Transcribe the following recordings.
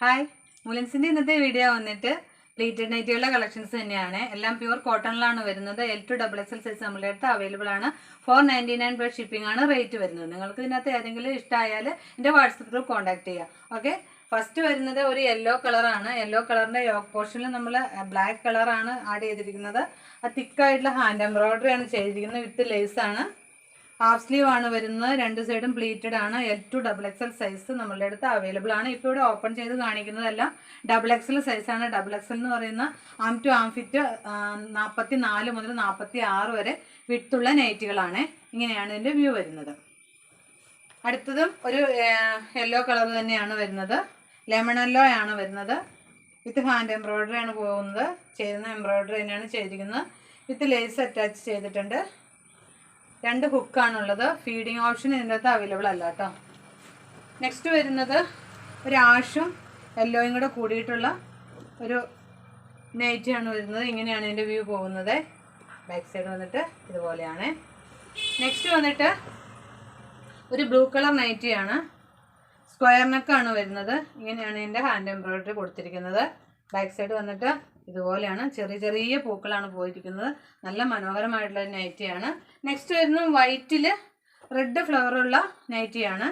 Hi, മുലൻസിൻ്റെ ഇന്നത്തെ video വന്നിട്ട് pleated നൈറ്റികളുടെ collections തന്നെയാണ്. എല്ലാം പ്യൂർ കോട്ടണിലാണ് വരുന്നത്. L2XXL സൈസ് നമ്മളുടെ അടുത്ത് അവൈലബിൾ ആണ്. 499 പ്ലസ് ഷിപ്പിംഗ് ആണ് റേറ്റ് വരുന്നത്. നിങ്ങൾക്ക് ഇതിനകത്ത് ഏതെങ്കിലും ഇഷ്ടമായാൽ എൻ്റെ വാട്സപ്പ് ഗ്രൂപ്പ് കോൺടാക്ട് ചെയ്യാം. ഓക്കെ, ഫസ്റ്റ് വരുന്നത് ഒരു യെല്ലോ കളറാണ്. യെല്ലോ കളറിൻ്റെ യോക്ക് പോർഷനിൽ നമ്മൾ ബ്ലാക്ക് കളറാണ് ആഡ് ചെയ്തിരിക്കുന്നത്. തിക്കായിട്ടുള്ള ഹാൻഡ് എംബ്രോയ്ഡറി ആണ് ചെയ്തിരിക്കുന്നത് വിത്ത് ലേസാണ്. ഹാഫ് സ്ലീവ് ആണ് വരുന്നത്. രണ്ട് സൈഡും പ്ലീറ്റഡ് ആണ്. L2XXL സൈസ് നമ്മളുടെ അടുത്ത് അവൈലബിൾ ആണ്. ഇപ്പോൾ ഇവിടെ ഓപ്പൺ ചെയ്ത് കാണിക്കുന്നതെല്ലാം XXL സൈസാണ്. XXL എന്ന് പറയുന്ന ആം ടു ആം ഫിറ്റ് 44 മുതൽ 46 വരെ വിട്ടുള്ള നൈറ്റികളാണ്. ഇങ്ങനെയാണ് ഇതിൻ്റെ വ്യൂ വരുന്നത്. അടുത്തതും ഒരു യെല്ലോ കളർ തന്നെയാണ് വരുന്നത്. ലെമൺ യെല്ലോ ആണ് വരുന്നത്. വിത്ത് ഹാൻഡ് എംബ്രോയ്ഡറി ആണ് പോകുന്നത്. ചെയ്യുന്ന എംബ്രോയ്ഡറി തന്നെയാണ് ചെയ്തിരിക്കുന്നത്. വിത്ത് ലേസ് അറ്റാച്ച് ചെയ്തിട്ടുണ്ട്. രണ്ട് ഹുക്കാണുള്ളത്. ഫീഡിങ് ഓപ്ഷൻ ഇതിൻ്റെ അകത്ത് അവൈലബിൾ അല്ല കേട്ടോ. നെക്സ്റ്റ് വരുന്നത് ഒരു ആഷും യെല്ലോയും കൂടെ കൂടിയിട്ടുള്ള ഒരു നൈറ്റിയാണ് വരുന്നത്. ഇങ്ങനെയാണ് ഇതിൻ്റെ വ്യൂ പോകുന്നത്. ബാക്ക് സൈഡ് വന്നിട്ട് ഇതുപോലെയാണ്. നെക്സ്റ്റ് വന്നിട്ട് ഒരു ബ്ലൂ കളർ നൈറ്റിയാണ്. സ്ക്വയർ നെക്കാണ് വരുന്നത്. ഇങ്ങനെയാണ് ഇതിൻ്റെ ഹാൻഡ് എംബ്രോയ്ഡറി കൊടുത്തിരിക്കുന്നത്. ബാക്ക് സൈഡ് വന്നിട്ട് ഇതുപോലെയാണ്. ചെറിയ ചെറിയ പൂക്കളാണ് പോയിരിക്കുന്നത്. നല്ല മനോഹരമായിട്ടുള്ള നൈറ്റിയാണ്. നെക്സ്റ്റ് വരുന്നത് വൈറ്റിൽ റെഡ് ഫ്ലവറുള്ള നൈറ്റിയാണ്.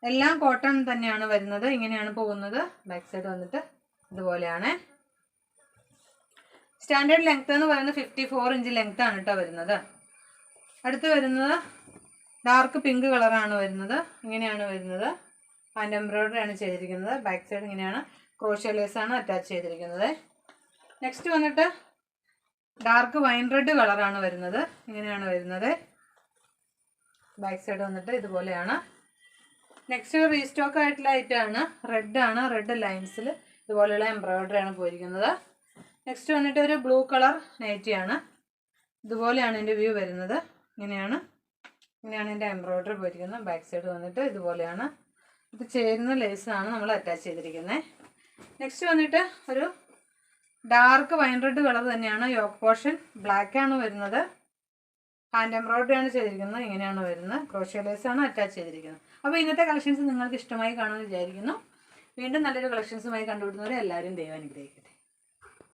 എല്ലാം കോട്ടൺ തന്നെയാണ് വരുന്നത്. ഇങ്ങനെയാണ് പോകുന്നത്. ബാക്ക് സൈഡ് വന്നിട്ട് ഇതുപോലെയാണ്. സ്റ്റാൻഡേർഡ് ലെങ്ത് എന്ന് പറയുന്നത് 54 ഇഞ്ച് ലെങ്ത് ആണ് കേട്ടോ വരുന്നത്. അടുത്ത് വരുന്നത് ഡാർക്ക് പിങ്ക് കളറാണ് വരുന്നത്. ഇങ്ങനെയാണ് വരുന്നത്. ഹാൻഡ് എംബ്രോയ്ഡറി ആണ് ചെയ്തിരിക്കുന്നത്. ബാക്ക് സൈഡ് ഇങ്ങനെയാണ്. ക്രോഷ്യ ലേസാണ് അറ്റാച്ച് ചെയ്തിരിക്കുന്നത്. നെക്സ്റ്റ് വന്നിട്ട് ഡാർക്ക് വൈൻ റെഡ് കളറാണ് വരുന്നത്. ഇങ്ങനെയാണ് വരുന്നത്. ബാക്ക് സൈഡ് വന്നിട്ട് ഇതുപോലെയാണ്. നെക്സ്റ്റ് റീസ്റ്റോക്ക് ആയിട്ടുള്ള ഐറ്റമാണ്. റെഡാണ്. റെഡ് ലൈൻസിൽ ഇതുപോലെയുള്ള എംബ്രോയ്ഡറി ആണ് പോയിരിക്കുന്നത്. നെക്സ്റ്റ് വന്നിട്ട് ഒരു ബ്ലൂ കളർ നൈറ്റിയാണ്. ഇതുപോലെയാണ് എൻ്റെ വ്യൂ വരുന്നത്. ഇങ്ങനെയാണ് എൻ്റെ എംബ്രോയ്ഡറി പോയിരിക്കുന്നത്. ബാക്ക് സൈഡ് വന്നിട്ട് ഇതുപോലെയാണ്. ഇത് ചേരുന്ന ലേസാണ് നമ്മൾ അറ്റാച്ച് ചെയ്തിരിക്കുന്നത്. നെക്സ്റ്റ് വന്നിട്ട് ഒരു ഡാർക്ക് വൈൻ റെഡ് കളർ തന്നെയാണ്. യോക്ക് പോർഷൻ ബ്ലാക്ക് ആണ് വരുന്നത്. ഹാൻഡ് എംബ്രോയ്ഡറി ആണ് ചെയ്തിരിക്കുന്നത്. ഇങ്ങനെയാണ് വരുന്നത്. ക്രോഷ്യ ലേസാണ് അറ്റാച്ച് ചെയ്തിരിക്കുന്നത്. അപ്പോൾ ഇന്നത്തെ കളക്ഷൻസ് നിങ്ങൾക്ക് ഇഷ്ടമായി കാണുമെന്ന് വിചാരിക്കുന്നു. വീണ്ടും നല്ലൊരു കളക്ഷൻസുമായി കണ്ടുപിടുന്നവരെ എല്ലാവരും ദൈവം അനുഗ്രഹിക്കട്ടെ.